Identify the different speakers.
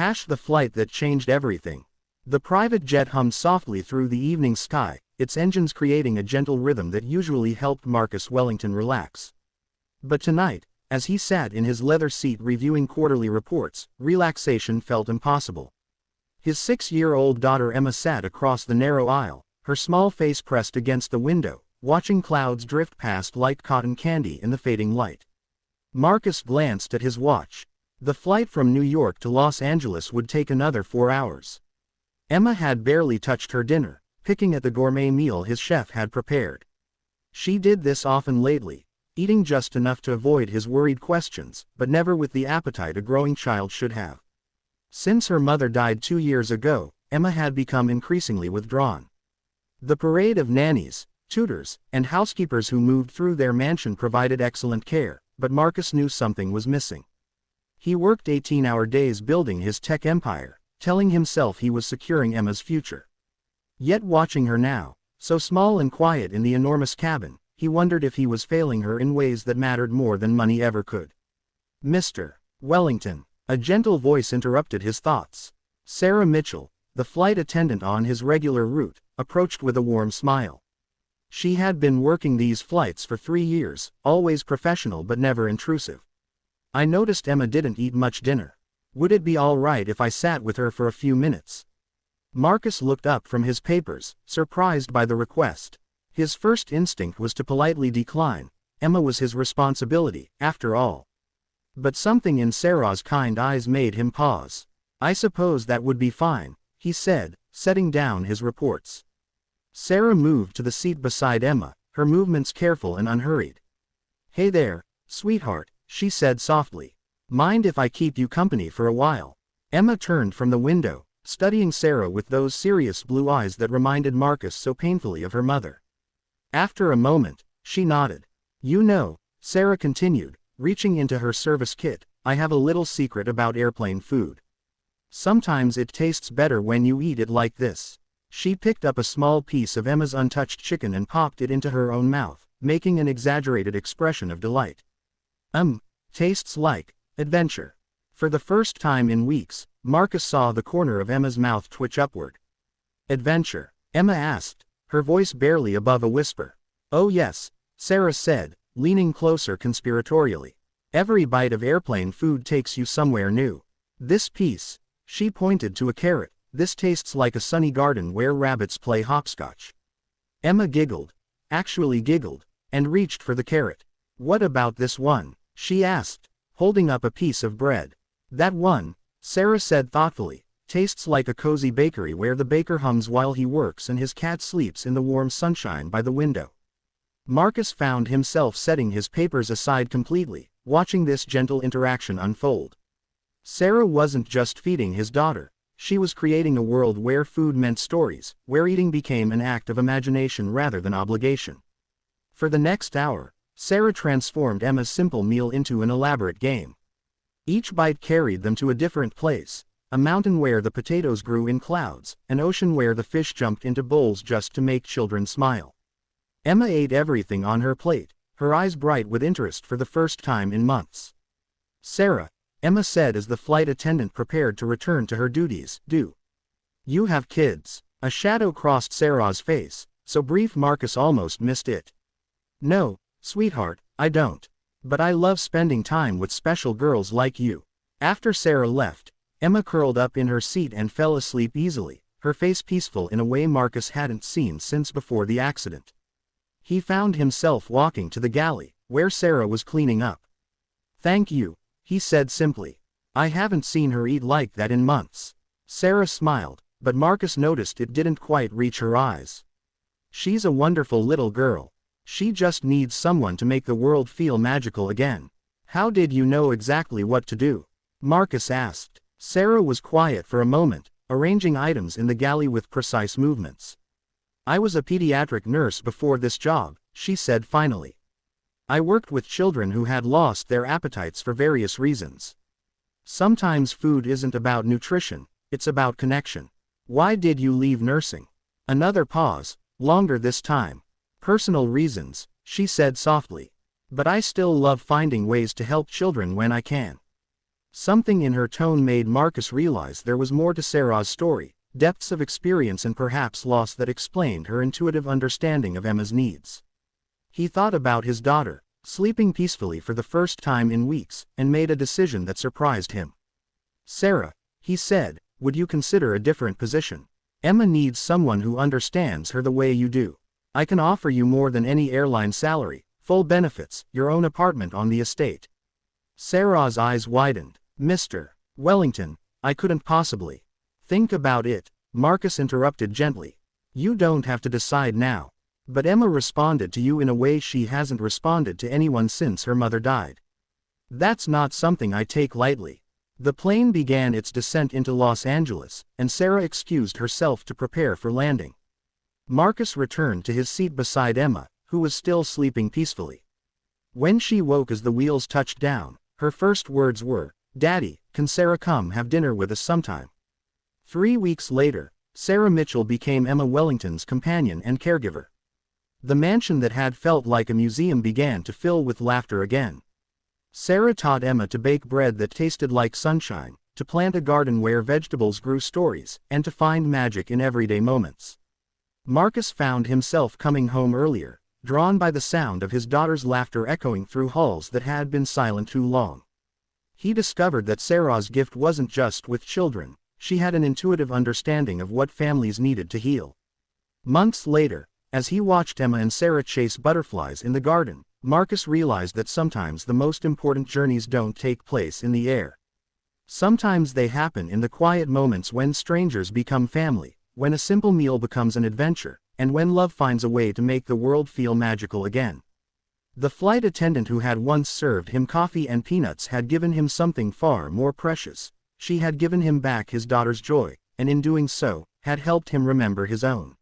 Speaker 1: The flight that changed everything. The private jet hummed softly through the evening sky, its engines creating a gentle rhythm that usually helped Marcus Wellington relax. But tonight, as he sat in his leather seat reviewing quarterly reports, relaxation felt impossible. His 6-year-old daughter Emma sat across the narrow aisle, her small face pressed against the window, watching clouds drift past like cotton candy in the fading light. Marcus glanced at his watch. The flight from New York to Los Angeles would take another 4 hours. Emma had barely touched her dinner, picking at the gourmet meal his chef had prepared. She did this often lately, eating just enough to avoid his worried questions, but never with the appetite a growing child should have. Since her mother died 2 years ago, Emma had become increasingly withdrawn. The parade of nannies, tutors, and housekeepers who moved through their mansion provided excellent care, but Marcus knew something was missing. He worked 18-hour days building his tech empire, telling himself he was securing Emma's future. Yet watching her now, so small and quiet in the enormous cabin, he wondered if he was failing her in ways that mattered more than money ever could. "Mr. Wellington," a gentle voice interrupted his thoughts. Sarah Mitchell, the flight attendant on his regular route, approached with a warm smile. She had been working these flights for 3 years, always professional but never intrusive. "I noticed Emma didn't eat much dinner. Would it be all right if I sat with her for a few minutes?" Marcus looked up from his papers, surprised by the request. His first instinct was to politely decline. Emma was his responsibility, after all. But something in Sarah's kind eyes made him pause. "I suppose that would be fine," he said, setting down his reports. Sarah moved to the seat beside Emma, her movements careful and unhurried. "Hey there, sweetheart," she said softly. "Mind if I keep you company for a while?" Emma turned from the window, studying Sarah with those serious blue eyes that reminded Marcus so painfully of her mother. After a moment, she nodded. "You know," Sarah continued, reaching into her service kit, "I have a little secret about airplane food. Sometimes it tastes better when you eat it like this." She picked up a small piece of Emma's untouched chicken and popped it into her own mouth, making an exaggerated expression of delight. Tastes like adventure." For the first time in weeks, Marcus saw the corner of Emma's mouth twitch upward. "Adventure?" Emma asked, her voice barely above a whisper. "Oh yes," Sarah said, leaning closer conspiratorially. "Every bite of airplane food takes you somewhere new. This piece," she pointed to a carrot, "this tastes like a sunny garden where rabbits play hopscotch." Emma giggled, actually giggled, and reached for the carrot. "What about this one?" she asked, holding up a piece of bread. "That one," Sarah said thoughtfully, "tastes like a cozy bakery where the baker hums while he works and his cat sleeps in the warm sunshine by the window." Marcus found himself setting his papers aside completely, watching this gentle interaction unfold. Sarah wasn't just feeding his daughter, she was creating a world where food meant stories, where eating became an act of imagination rather than obligation. For the next hour, Sarah transformed Emma's simple meal into an elaborate game. Each bite carried them to a different place, a mountain where the potatoes grew in clouds, an ocean where the fish jumped into bowls just to make children smile. Emma ate everything on her plate, her eyes bright with interest for the first time in months. "Sarah," Emma said as the flight attendant prepared to return to her duties, "do you have kids?" A shadow crossed Sarah's face, so brief Marcus almost missed it. "No, sweetheart, I don't. But I love spending time with special girls like you." After Sarah left, Emma curled up in her seat and fell asleep easily, her face peaceful in a way Marcus hadn't seen since before the accident. He found himself walking to the galley, where Sarah was cleaning up. "Thank you," he said simply. "I haven't seen her eat like that in months." Sarah smiled, but Marcus noticed it didn't quite reach her eyes. "She's a wonderful little girl. She just needs someone to make the world feel magical again." "How did you know exactly what to do?" Marcus asked. Sarah was quiet for a moment, arranging items in the galley with precise movements. "I was a pediatric nurse before this job," she said finally. "I worked with children who had lost their appetites for various reasons. Sometimes food isn't about nutrition, it's about connection." "Why did you leave nursing?" Another pause, longer this time. "Personal reasons," she said softly. "But I still love finding ways to help children when I can." Something in her tone made Marcus realize there was more to Sarah's story, depths of experience and perhaps loss that explained her intuitive understanding of Emma's needs. He thought about his daughter, sleeping peacefully for the first time in weeks, and made a decision that surprised him. "Sarah," he said, "would you consider a different position? Emma needs someone who understands her the way you do. I can offer you more than any airline salary, full benefits, your own apartment on the estate." Sarah's eyes widened. "Mr. Wellington, I couldn't possibly." "Think about it," Marcus interrupted gently. "You don't have to decide now. But Emma responded to you in a way she hasn't responded to anyone since her mother died. That's not something I take lightly." The plane began its descent into Los Angeles, and Sarah excused herself to prepare for landing. Marcus returned to his seat beside Emma, who was still sleeping peacefully. When she woke as the wheels touched down, her first words were, "Daddy, can Sarah come have dinner with us sometime?" 3 weeks later, Sarah Mitchell became Emma Wellington's companion and caregiver. The mansion that had felt like a museum began to fill with laughter again. Sarah taught Emma to bake bread that tasted like sunshine, to plant a garden where vegetables grew stories, and to find magic in everyday moments. Marcus found himself coming home earlier, drawn by the sound of his daughter's laughter echoing through halls that had been silent too long. He discovered that Sarah's gift wasn't just with children, she had an intuitive understanding of what families needed to heal. Months later, as he watched Emma and Sarah chase butterflies in the garden, Marcus realized that sometimes the most important journeys don't take place in the air. Sometimes they happen in the quiet moments when strangers become family, when a simple meal becomes an adventure, and when love finds a way to make the world feel magical again. The flight attendant who had once served him coffee and peanuts had given him something far more precious. She had given him back his daughter's joy, and in doing so, had helped him remember his own.